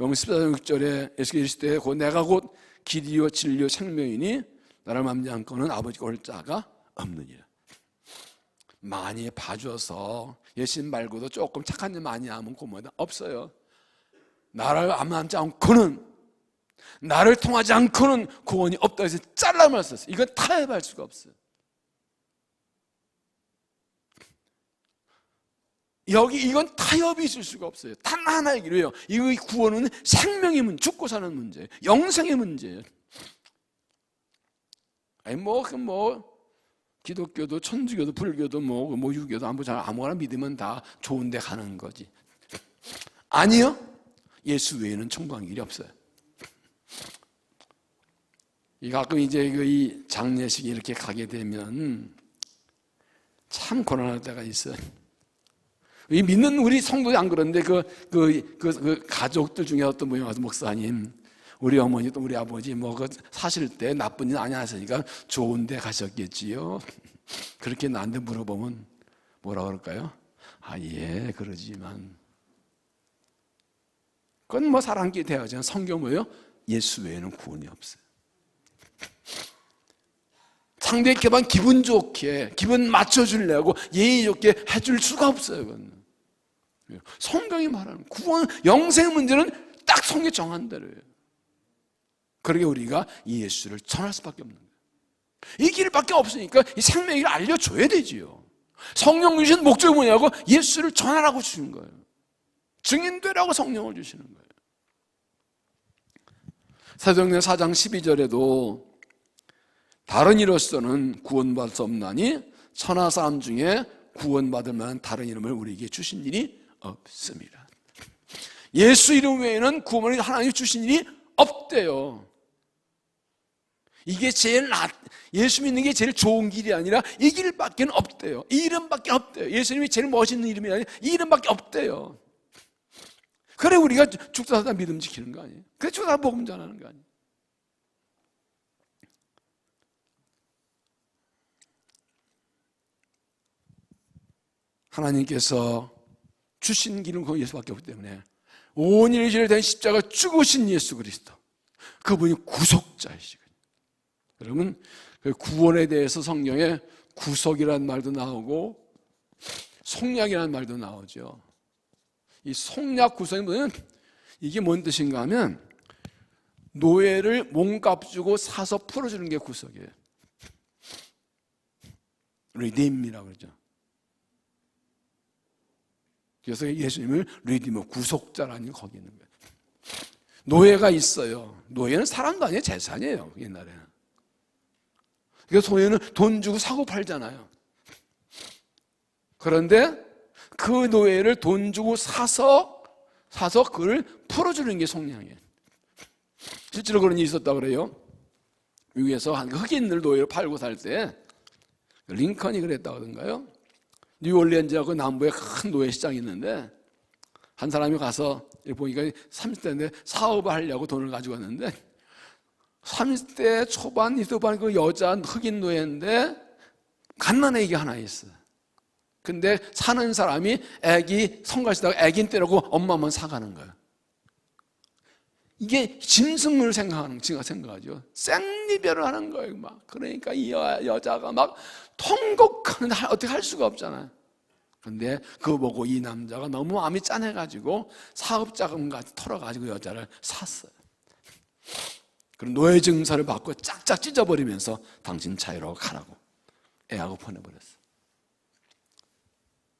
요한 14장 6절에 예수께서 이르시되 곧 내가 곧 길이요 진리요 생명이니 나를 맘지 않고는 아버지가 올 자가 없느니라. 많이 봐줘서 예수님 말고도 조금 착한 일 많이 하면 고마워도 없어요. 나를 맘지 않고는, 나를 통하지 않고는 구원이 없다 해서 잘라놨었어요. 이건 타협할 수가 없어요. 이건 타협이 있을 수가 없어요. 단 하나의 길이에요. 이 구원은 생명의 문제, 죽고 사는 문제예요. 영생의 문제예요. 아니 기독교도 천주교도 불교도 유교도 아무거나 믿으면 다 좋은 데 가는 거지. 아니요. 예수 외에는 천국한 길이 없어요. 가끔 이제 이 장례식이 이렇게 가게 되면 참 고난할 때가 있어요. 이 믿는 우리 성도들이 안 그런데 그 가족들 중에 어떤 분이 와서 목사님, 우리 어머니 또 우리 아버지 사실 때 나쁜 일 안 하셨으니까 좋은 데 가셨겠지요. 그렇게 나한테 물어보면 뭐라 그럴까요? 예, 그러지만 그건 사람끼리 대화하지만 성경 뭐예요? 예수 외에는 구원이 없어요. 상대방만 기분 좋게, 기분 맞춰주려고 예의 좋게 해줄 수가 없어요. 그건. 성경이 말하는 구원, 영생 문제는 딱 성경이 정한 대로예요. 그러게 우리가 이 예수를 전할 수밖에 없는 거예요. 이 길밖에 없으니까 이 생명의 길을 알려줘야 되지요. 성령 주신 목적이 뭐냐고? 예수를 전하라고 주신 거예요. 증인되라고 성령을 주시는 거예요. 사도행전 4장 12절에도 다른 이로서는 구원받을 수 없나니 천하 사람 중에 구원받을 만한 다른 이름을 우리에게 주신 일이 없습니다. 예수 이름 외에는 구원을 하나님이 주신 일이 없대요. 이게 예수 믿는 게 제일 좋은 길이 아니라 이 길밖에 없대요. 이 이름밖에 없대요. 예수님이 제일 멋있는 이름이 아니라 이 이름밖에 없대요. 그래 우리가 죽다 살다 믿음 지키는 거 아니에요? 그래 죽다 살다 복음 전하는 거 아니에요? 하나님께서 주신 길은 그 예수밖에 없기 때문에 온 인의 죄를 된 십자가 죽으신 예수 그리스도, 그분이 구속자이시거든요. 여러분, 그 구원에 대해서 성경에 구속이라는 말도 나오고 속량이라는 말도 나오죠. 이 속량 구속이 뭐냐면 이게 뭔 뜻인가 하면 노예를 몸값 주고 사서 풀어주는 게 구속이에요. 리딤이라고 그러죠. 그래서 예수님을 리디머, 구속자라니 거기 있는 거예요. 노예가 있어요. 노예는 사람도 아니에요. 재산이에요. 옛날에는. 그래서 노예는 돈 주고 사고 팔잖아요. 그런데 그 노예를 돈 주고 사서 그를 풀어주는 게 속량이에요. 실제로 그런 일이 있었다고 그래요. 미국에서 흑인들 노예를 팔고 살 때 링컨이 그랬다고 하던가요? 뉴올리언즈하고 남부에 큰 노예시장이 있는데 한 사람이 가서 보니까 30대인데 사업을 하려고 돈을 가지고 왔는데 30대 초반, 20대 후반 그 여자 흑인 노예인데 갓난애 애기 하나 있어요. 근데 사는 사람이 애기 성가시다가 애긴 때려고 엄마만 사가는 거예요. 이게 짐승을 생각하죠. 생리별을 하는 거예요. 막. 그러니까 이 여자가 막 통곡하는데 어떻게 할 수가 없잖아요. 그런데 그거 보고 이 남자가 너무 마음이 짠해가지고 사업자금까지 털어가지고 여자를 샀어요. 그런 노예 증서를 받고 짝짝 찢어버리면서 당신 자유로 가라고 애하고 보내버렸어.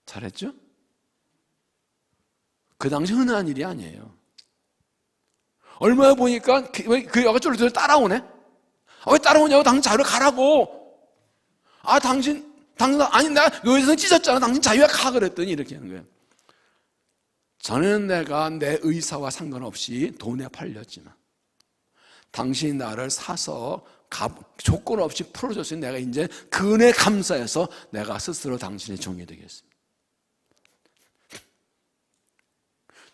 잘했죠? 그 당시 흔한 일이 아니에요. 얼마나 보니까 그 여가 쫄쫄 따라오네? 왜 따라오냐고, 당신 자유로 가라고. 당신, 아니, 내가 노예증서 찢었잖아. 당신 자유에 가. 그랬더니 이렇게 하는 거예요. 전에는 내가 내 의사와 상관없이 돈에 팔렸지만, 당신이 나를 사서 조건 없이 풀어줬으니 내가 이제 그 은혜에 감사해서 내가 스스로 당신의 종이 되겠습니다.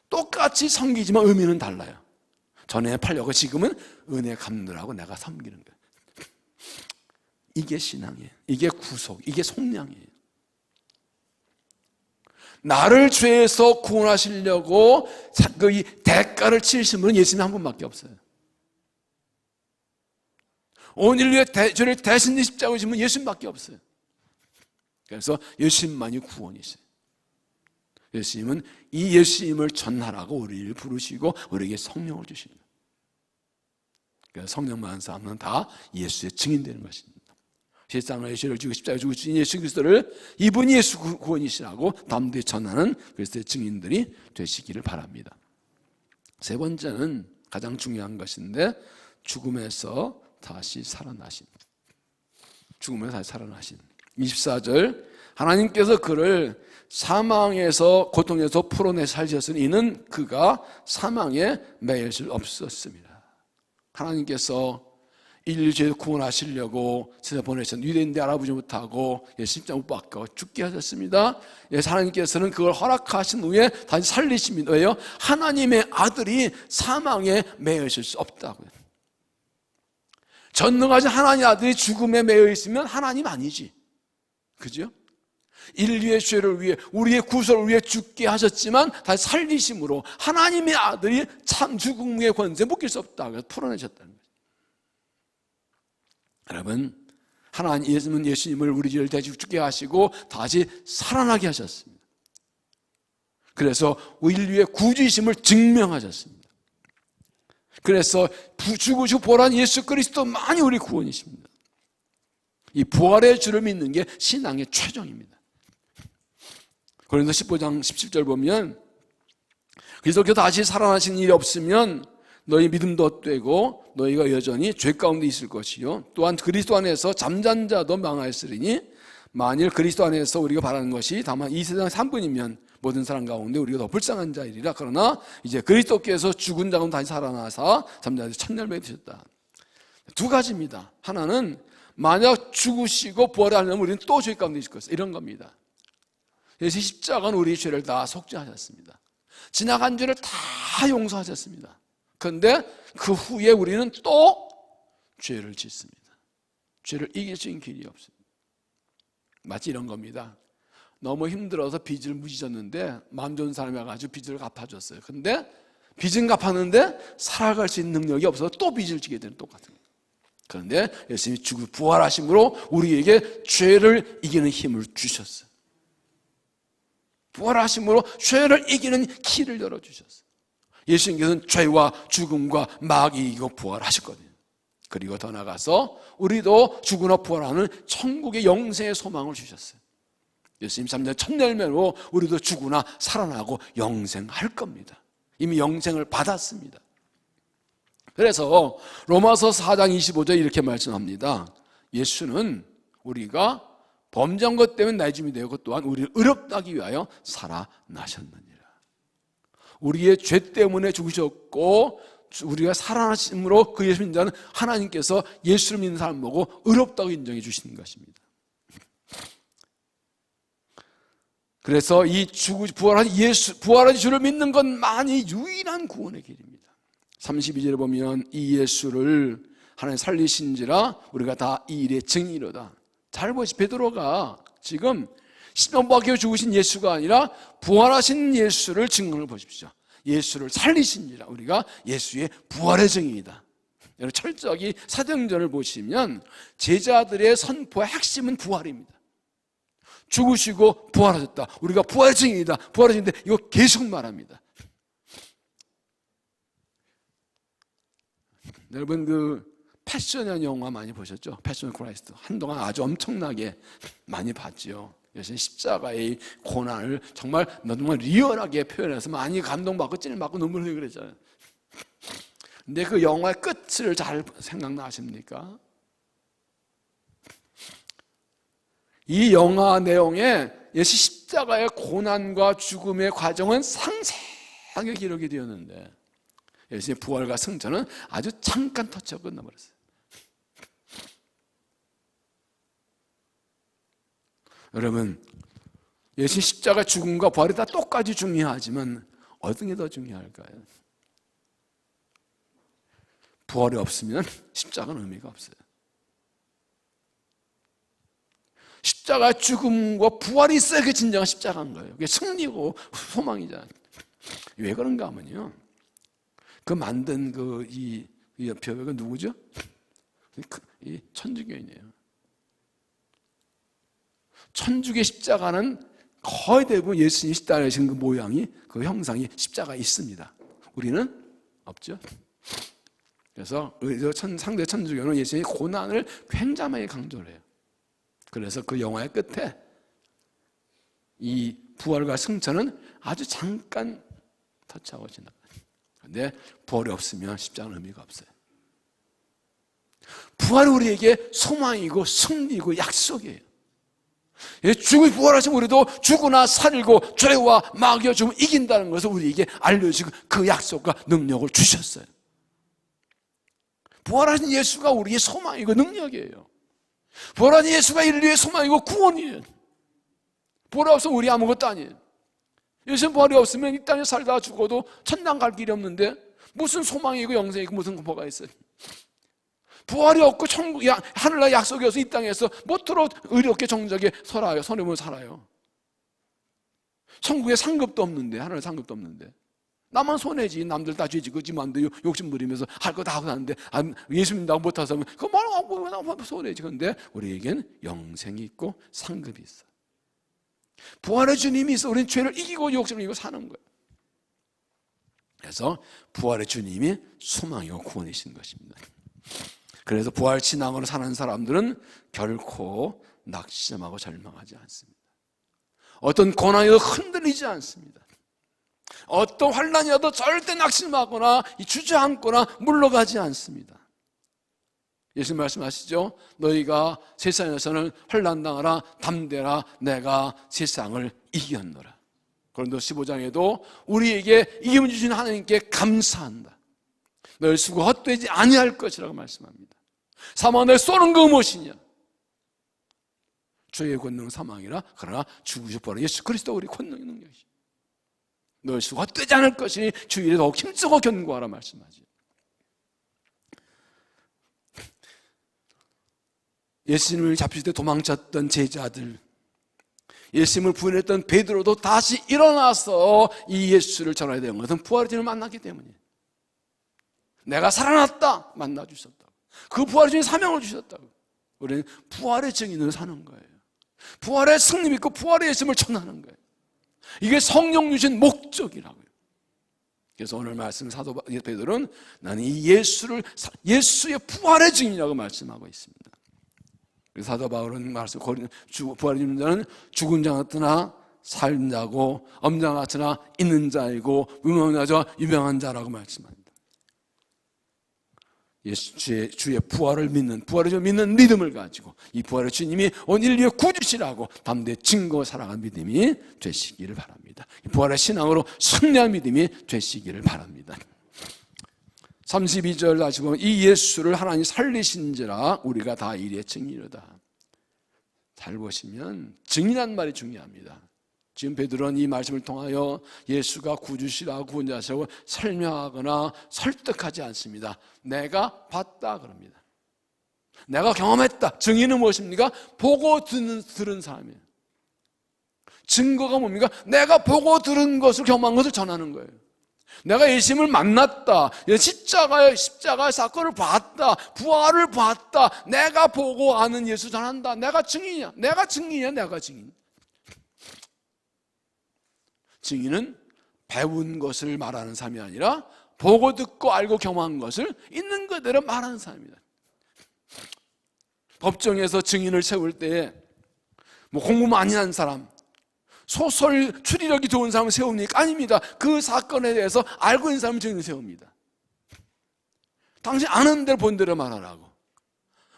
똑같이 섬기지만 의미는 달라요. 전에 팔려고 지금은 은혜 갚느라고 내가 섬기는 거예요. 이게 신앙이에요. 이게 구속, 이게 속량이에요. 나를 죄에서 구원하시려고 이 대가를 치르신 분은 예수님 한 분밖에 없어요. 온 인류의 죄를 대신 십자가에 지신 분은 예수님밖에 없어요. 그래서 예수님만이 구원이세요. 예수님은 이 예수님을 전하라고 우리를 부르시고 우리에게 성령을 주십니다. 그래서 성령 받은 사람은 다 예수의 증인되는 것입니다. 세상의 죄를 지고 십자가에 죽으신 예수 그리스도를 이분이 예수 구원이시라고 남들이 전하는 그리스도의 증인들이 되시기를 바랍니다. 세 번째는 가장 중요한 것인데, 죽음에서 다시 살아나신. 죽음에서 다시 살아나신. 24절, 하나님께서 그를 사망에서, 고통에서 풀어내 살리셨으니 이는 그가 사망에 매일 수 없었습니다. 하나님께서 인류 죄에서 구원하시려고 세상 보내셨는데 유대인들 알아보지 못하고 십자가 못 박혀 죽게 하셨습니다. 하나님께서는 그걸 허락하신 후에 다시 살리십니다. 왜요? 하나님의 아들이 사망에 매여 있을 수 없다고요. 전능하신 하나님의 아들이 죽음에 매여 있으면 하나님 아니지. 그죠? 인류의 죄를 위해, 우리의 구속을 위해 죽게 하셨지만 다시 살리심으로 하나님의 아들이 참 죽음의 권세 묶일 수 없다. 그래서 풀어내셨다는 거예요. 여러분, 예수님은 예수님을 우리 죄를 대신 죽게 하시고 다시 살아나게 하셨습니다. 그래서 인류의 구주이심을 증명하셨습니다. 그래서 죽으시고 부활한 예수 그리스도만이 우리 구원이십니다. 이 부활의 주를 믿는 게 신앙의 최종입니다. 고린도 15장 17절 보면, 그리스도께서 다시 살아나신 일이 없으면 너희 믿음도 헛되고 너희가 여전히 죄 가운데 있을 것이요, 또한 그리스도 안에서 잠잔 자도 망하였으리니 만일 그리스도 안에서 우리가 바라는 것이 다만 이 세상 3분이면 모든 사람 가운데 우리가 더 불쌍한 자이리라. 그러나 이제 그리스도께서 죽은 자 가운데 다시 살아나사 잠자는 자 천열매에 드셨다. 두 가지입니다. 하나는 만약 죽으시고 부활하려면 우리는 또 죄 가운데 있을 것이다, 이런 겁니다. 예수 십자가는 우리의 죄를 다 속죄하셨습니다. 지나간 죄를 다 용서하셨습니다. 그런데 그 후에 우리는 또 죄를 짓습니다. 죄를 이길 수 있는 길이 없습니다. 마치 이런 겁니다. 너무 힘들어서 빚을 무지졌는데 마음 좋은 사람이 와가지고 빚을 갚아줬어요. 근데 빚은 갚았는데 살아갈 수 있는 능력이 없어서 또 빚을 지게 되는, 똑같은 거예요. 그런데 예수님이 죽고 부활하심으로 우리에게 죄를 이기는 힘을 주셨어요. 부활하심으로 죄를 이기는 길을 열어주셨어요. 예수님께서는 죄와 죽음과 마귀 이기고 부활하셨거든요. 그리고 더 나아가서 우리도 죽으나 부활하는 천국의 영생의 소망을 주셨어요. 예수님 3년 첫 열매로 우리도 죽으나 살아나고 영생할 겁니다. 이미 영생을 받았습니다. 그래서 로마서 4장 25절 이렇게 말씀합니다. 예수는 우리가 범죄한 것 때문에 나의 되었고 또한 우리를 의롭다 하기 위하여 살아나셨느니라. 우리의 죄 때문에 죽으셨고 우리가 살아나심으로 그 예수 믿는 자는 하나님께서 예수를 믿는 사람 보고 의롭다고 인정해 주시는 것입니다. 그래서 이 부활한 주를 믿는 것만이 유일한 구원의 길입니다. 32절에 보면 이 예수를 하나님 살리신지라 우리가 다 이 일의 증인이로다. 잘 보시, 베드로가 지금 십자가에 죽으신 예수가 아니라 부활하신 예수를 증언을 보십시오. 예수를 살리신지라 우리가 예수의 부활의 증인이다. 여러분 철저히 사도행전을 보시면 제자들의 선포의 핵심은 부활입니다. 죽으시고 부활하셨다. 우리가 부활의 증인이다. 부활의 증인인데 이거 계속 말합니다. 여러분 그 패션이라는 영화 많이 보셨죠? 패션 크라이스트. 한동안 아주 엄청나게 많이 봤지요. 예수님 십자가의 고난을 정말 리얼하게 표현해서 많이 감동받고 찔림받고 눈물 흘리고 그랬잖아요. 근데 그 영화의 끝을 잘 생각나십니까? 이 영화 내용에 예수 십자가의 고난과 죽음의 과정은 상세하게 기록이 되었는데 예수님의 부활과 승천은 아주 잠깐 터치하고 끝나버렸어요. 여러분, 예수 십자가 죽음과 부활이 다 똑같이 중요하지만 어떤 게 더 중요할까요? 부활이 없으면 십자가는 의미가 없어요. 십자가 죽음과 부활이 있어야 그게 진정한 십자가인 거예요. 그게 승리고 소망이잖아요. 왜 그런가 하면요, 그 만든 이 벼가 누구죠? 이 천주교인이에요. 천주교 십자가는 거의 대부분 예수님이 십자가에 지은 그 모양이, 그 형상이 십자가에 있습니다. 우리는 없죠. 그래서 상대 천주교는 예수님의 고난을 굉장히 강조를 해요. 그래서 그 영화의 끝에 이 부활과 승천은 아주 잠깐 터치하고 지나가요. 그런데 부활이 없으면 십자가는 의미가 없어요. 부활이 우리에게 소망이고 승리고 약속이에요. 죽음이 부활하시면 우리도 죽으나 살고 죄와 마귀와 죽음을 이긴다는 것을 우리에게 알려주고 그 약속과 능력을 주셨어요. 부활하신 예수가 우리의 소망이고 능력이에요. 부활하신 예수가 인류의 소망이고 구원이에요. 부활이 없으면 우리 아무것도 아니에요. 예수님 부활이 없으면 이 땅에 살다가 죽어도 천당 갈 길이 없는데 무슨 소망이고 영생이고 무슨 뭐가 있어요. 부활이 없고 천국, 하늘나라 약속이 없어 이 땅에서 뭐토록 의롭게 정적에 살아요. 선해보면 살아요. 천국에 상급도 없는데, 하늘에 상급도 없는데 나만 손해지. 남들 다 죄지 그지만도 욕심 부리면서 할 거 다 하고 하는데 예수 믿는다고 못하서 그거 말하고 손해지. 그런데 우리에겐 영생이 있고 상급이 있어. 부활의 주님이 있어. 우리는 죄를 이기고 욕심을 이기고 사는 거예요. 그래서 부활의 주님이 소망이고 구원이신 것입니다. 그래서 부활 신앙으로 사는 사람들은 결코 낙심하고 절망하지 않습니다. 어떤 고난에도 흔들리지 않습니다. 어떤 환난이어도 절대 낙심하거나 주저앉거나 물러가지 않습니다. 예수님 말씀하시죠. 너희가 세상에서는 환난당하라 담대라 내가 세상을 이겼노라. 고린도 15장에도 우리에게 이김을 주신 하나님께 감사한다. 너희 수고 헛되지 아니할 것이라고 말씀합니다. 사망 너희 쏘는 그 무엇이냐? 죄의 권능 사망이라. 그러나 죽으셔 버려 예수 그리스도 우리 권능의 능력이시. 너희 수고 헛되지 않을 것이니 주 일에 더욱 힘쓰고 견고하라 말씀하지. 예수님을 잡힐 때 도망쳤던 제자들, 예수님을 부인했던 베드로도 다시 일어나서 이 예수를 전해야 되는 것은 부활의 주님을 만났기 때문이에요. 내가 살아났다 만나 주셨다고. 그 부활의 주님 사명을 주셨다고. 우리는 부활의 증인으로 사는 거예요. 부활의 승리 믿고 부활의 예수님을 전하는 거예요. 이게 성령 주신 목적이라고요. 그래서 오늘 말씀 사도 베드로는 나는 이 예수의 부활의 증인이라고 말씀하고 있습니다. 사도 바울은 말씀 부활의 증인자는 죽은 자 같으나 살인 자고 없는 자 같으나 있는 자이고 유명한 자와 유명한 자라고 말씀합니다. 주의 부활을 믿는, 부활을 믿는 믿음을 가지고 이 부활의 주님이 온 인류의 구주시라고 담대히 증거 살아간 믿음이 되시기를 바랍니다. 이 부활의 신앙으로 승리한 믿음이 되시기를 바랍니다. 32절 다시 보면 이 예수를 하나님 살리신지라 우리가 다 이리의 증인이로다. 잘 보시면 증인한 말이 중요합니다. 지금 베드로는 이 말씀을 통하여 예수가 구주시라 구원자시라고 설명하거나 설득하지 않습니다. 내가 봤다 그럽니다. 내가 경험했다. 증인은 무엇입니까? 보고 들은 사람이에요. 증거가 뭡니까? 내가 보고 들은 것을 경험한 것을 전하는 거예요. 내가 예수님을 만났다. 십자가의 사건을 봤다. 부활을 봤다. 내가 보고 아는 예수 전한다. 내가 증인이야. 내가 증인. 증인은 배운 것을 말하는 사람이 아니라 보고 듣고 알고 경험한 것을 있는 그대로 말하는 사람입니다. 법정에서 증인을 세울 때 뭐 공부 많이 한 사람, 소설 추리력이 좋은 사람을 세웁니까? 아닙니다. 그 사건에 대해서 알고 있는 사람을 증인을 세웁니다. 당신 아는 대로 본 대로 말하라고.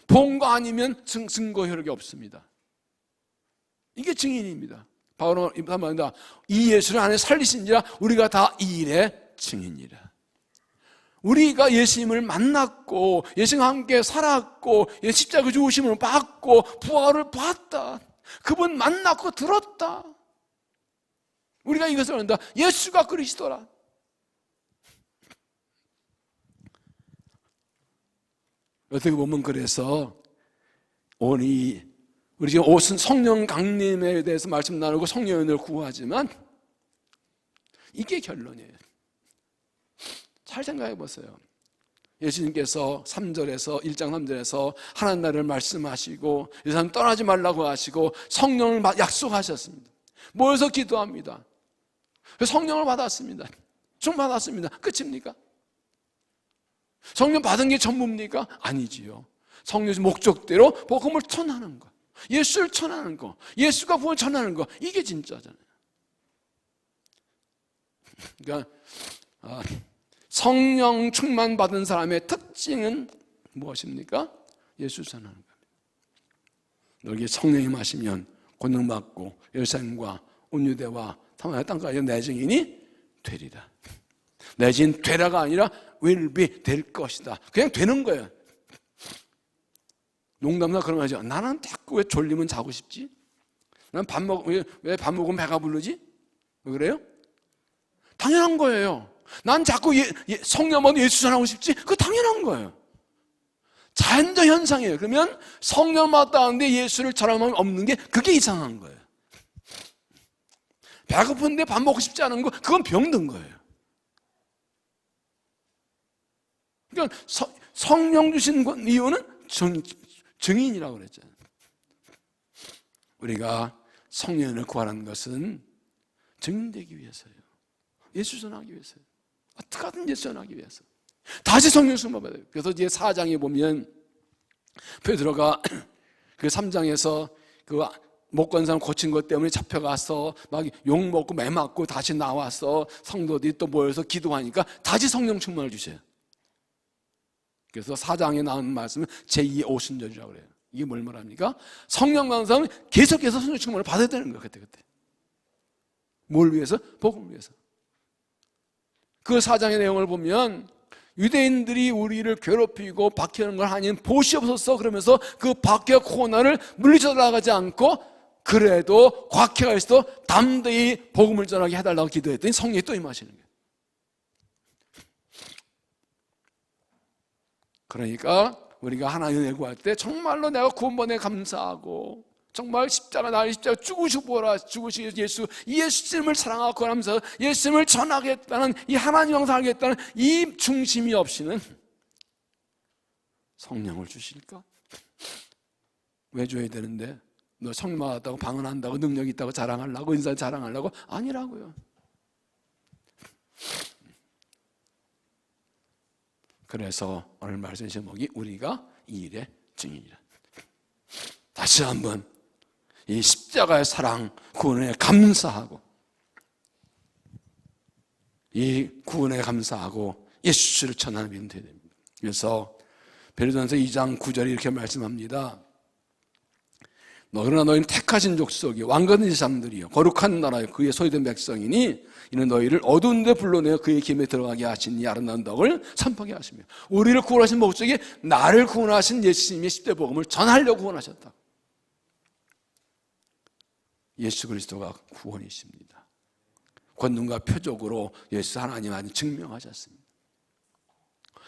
본 거 아니면 증거 효력이 없습니다. 이게 증인입니다. 바울은 말합니다. 이 예수를 안에 살리신지라 우리가 다 이 일의 증인이라. 우리가 예수님을 만났고 예수님과 함께 살았고 십자가 죽으심을 받고 부활을 봤다. 그분 만났고 들었다. 우리가 이것을 한다. 예수가 그리스도라. 어떻게 보면 그래서 우리 지금 옷은 성령 강림에 대해서 말씀 나누고 성령을 구하지만 이게 결론이에요. 잘 생각해 보세요. 예수님께서 3절에서 1장 3절에서 하나님 나라를 말씀하시고 이 사람 떠나지 말라고 하시고 성령을 약속하셨습니다. 모여서 기도합니다. 성령을 받았습니다. 충만받았습니다. 끝입니까? 성령 받은 게 전부입니까? 아니지요. 성령의 목적대로 복음을 전하는 거, 예수를 전하는 거, 예수가 복음을 전하는 거, 이게 진짜잖아요. 그러니까 성령 충만 받은 사람의 특징은 무엇입니까? 예수 전하는 겁니다. 너에게 성령이 마시면 권능받고 열심과 온유대와 탐하여 땅까지 내 증인이 되리라. 내 증인 되라가 아니라 will be, 될 것이다. 그냥 되는 거예요. 농담삼아 그런 말 하죠. 나는 자꾸 왜 졸리면 자고 싶지? 난 왜 밥 먹으면 배가 부르지? 왜 그래요? 당연한 거예요. 난 자꾸 성령만 예수 전하고 싶지? 그거 당연한 거예요. 자연적 현상이에요. 그러면 성령 받았다는데 예수를 전하는 마음이 없는 게 그게 이상한 거예요. 배고픈데 밥 먹고 싶지 않은 거, 그건 병든 거예요. 그러니까 성령 주신 이유는 증인이라고 그랬잖아요. 우리가 성령을 구하는 것은 증인되기 위해서예요. 예수 전하기 위해서예요. 어떻게 하든 예수 전하기 위해서. 다시 성령 충만 받아요. 그래서 이제 4장에 보면 베드로가 그 3장에서 그 못 건 사람 고친 것 때문에 잡혀가서 막 욕먹고 매 맞고 다시 나와서 성도들이 또 모여서 기도하니까 다시 성령 충만을 주셔요. 그래서 4장에 나오는 말씀은 제2의 오순절이라고 그래요. 이게 뭘 말합니까? 성령 받은 사람은 계속해서 성령 충만을 받아야 되는 거예요. 그때. 뭘 위해서? 복음을 위해서. 그 4장의 내용을 보면 유대인들이 우리를 괴롭히고 박해하는 걸 하니 보시옵소서 그러면서 그 박해와 고난을 물리쳐 나가지 않고 그래도 곽해가 있어도 담대히 복음을 전하게 해달라고 기도했더니 성령이 또 임하시는 거예요. 그러니까 우리가 하나님 은혜 구할 때 정말로 내가 구원받에 감사하고 정말 나를 십자가 죽으시고 예수, 이 예수님을 사랑하고 하면서 예수님을 전하겠다는 이 하나님 영상을 하겠다는 이 중심이 없이는 성령을 주실까? 왜 줘야 되는데? 너 성령 받았다고 방언한다고 능력이 있다고 자랑하려고 인사 자랑하려고? 아니라고요. 그래서 오늘 말씀 제목이 우리가 이 일의 증인이라. 다시 한번 이 십자가의 사랑 구원에 감사하고 이 구원에 감사하고 예수를 전하는 믿음 되야 됩니다. 그래서 베드로전서 2장 9절에 이렇게 말씀합니다. 그러나 너희는 택하신 족속이 왕같은 사람들이요 거룩한 나라요 그의 소유된 백성이니 이는 너희를 어두운 데 불러내어 그의 기름에 들어가게 하신 이 아름다운 덕을 선포하게 하시며 우리를 구원하신 목적이 나를 구원하신 예수님의 십대 복음을 전하려고 구원하셨다. 예수 그리스도가 구원이십니다. 권능과 표적으로 예수 하나님 안에 증명하셨습니다.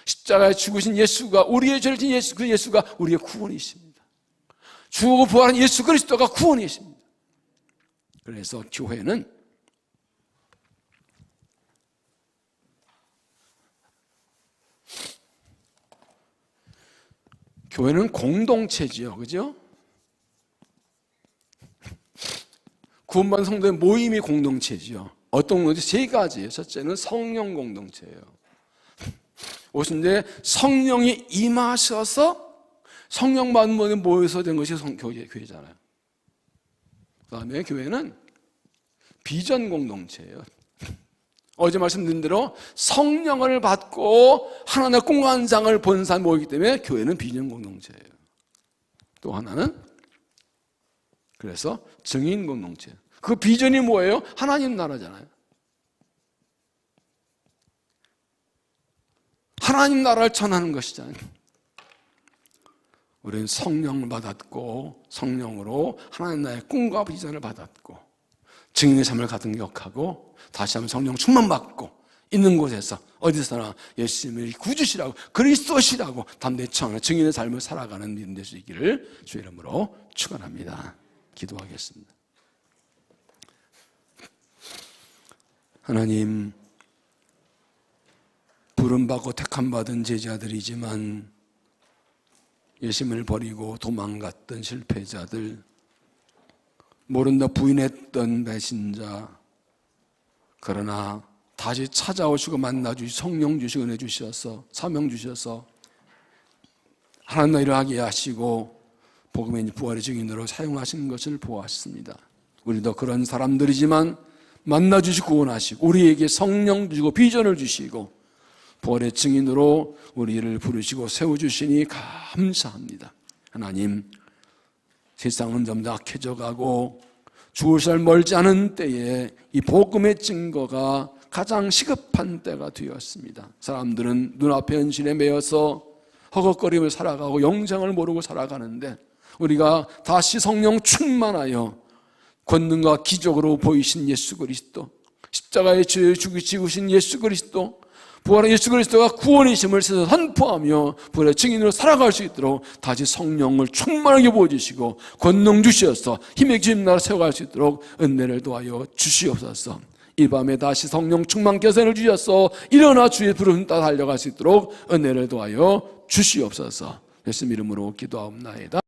십자가에 죽으신 예수가 우리의 죄를 진 예수, 그 예수가 우리의 구원이십니다. 죽고 부활한 예수 그리스도가 구원이십니다. 그래서 교회는 공동체지요. 그죠? 구원받은 성도의 모임이 공동체지요. 어떤 공동체? 세 가지예요. 첫째는 성령 공동체예요. 오신데 성령이 임하셔서 성령 받은 분이 모여서 된 것이 교회잖아요. 그 다음에 교회는 비전 공동체예요. 어제 말씀드린 대로 성령을 받고 하나님의 공관장을 본 사람이 모이기 때문에 교회는 비전 공동체예요. 또 하나는 그래서 증인 공동체. 그 비전이 뭐예요? 하나님 나라잖아요. 하나님 나라를 전하는 것이잖아요. 우리는 성령을 받았고 성령으로 하나님 나라의 꿈과 비전을 받았고 증인의 삶을 가득력하고 다시 한번 성령 충만받고 있는 곳에서 어디서나 예수님을 구주시라고 그리스도시라고 담대히 청하는 증인의 삶을 살아가는 믿음 될 수 있기를 주의 이름으로 축원합니다. 기도하겠습니다. 하나님, 부름받고 택함받은 제자들이지만 예수님을 버리고 도망갔던 실패자들, 모른다 부인했던 배신자, 그러나 다시 찾아오시고 만나주시 성령 주시고 은혜 주셔서 사명 주셔서 하나님 일을 하게 하시고 복음의 부활의 증인으로 사용하신 것을 보았습니다. 우리도 그런 사람들이지만 만나주시고 구원하시고 우리에게 성령 주시고 비전을 주시고 부활의 증인으로 우리를 부르시고 세워주시니 감사합니다. 하나님, 세상은 점점 악해져 가고 죽을 살 멀지 않은 때에 이 복음의 증거가 가장 시급한 때가 되었습니다. 사람들은 눈앞의 현실에 매여서 허걱거리며 살아가고 영생을 모르고 살아가는데 우리가 다시 성령 충만하여 권능과 기적으로 보이신 예수 그리스도, 십자가에 죽으신 예수 그리스도, 부활한 예수 그리스도가 구원이심을 선포하며 부활의 증인으로 살아갈 수 있도록 다시 성령을 충만하게 부어주시고 권능 주시어서 힘의 주님 나라 세워갈 수 있도록 은혜를 도하여 주시옵소서. 이 밤에 다시 성령 충만 교세를 주셔서 일어나 주의 부름 따라 달려갈 수 있도록 은혜를 도하여 주시옵소서. 예수님 이름으로 기도하옵나이다.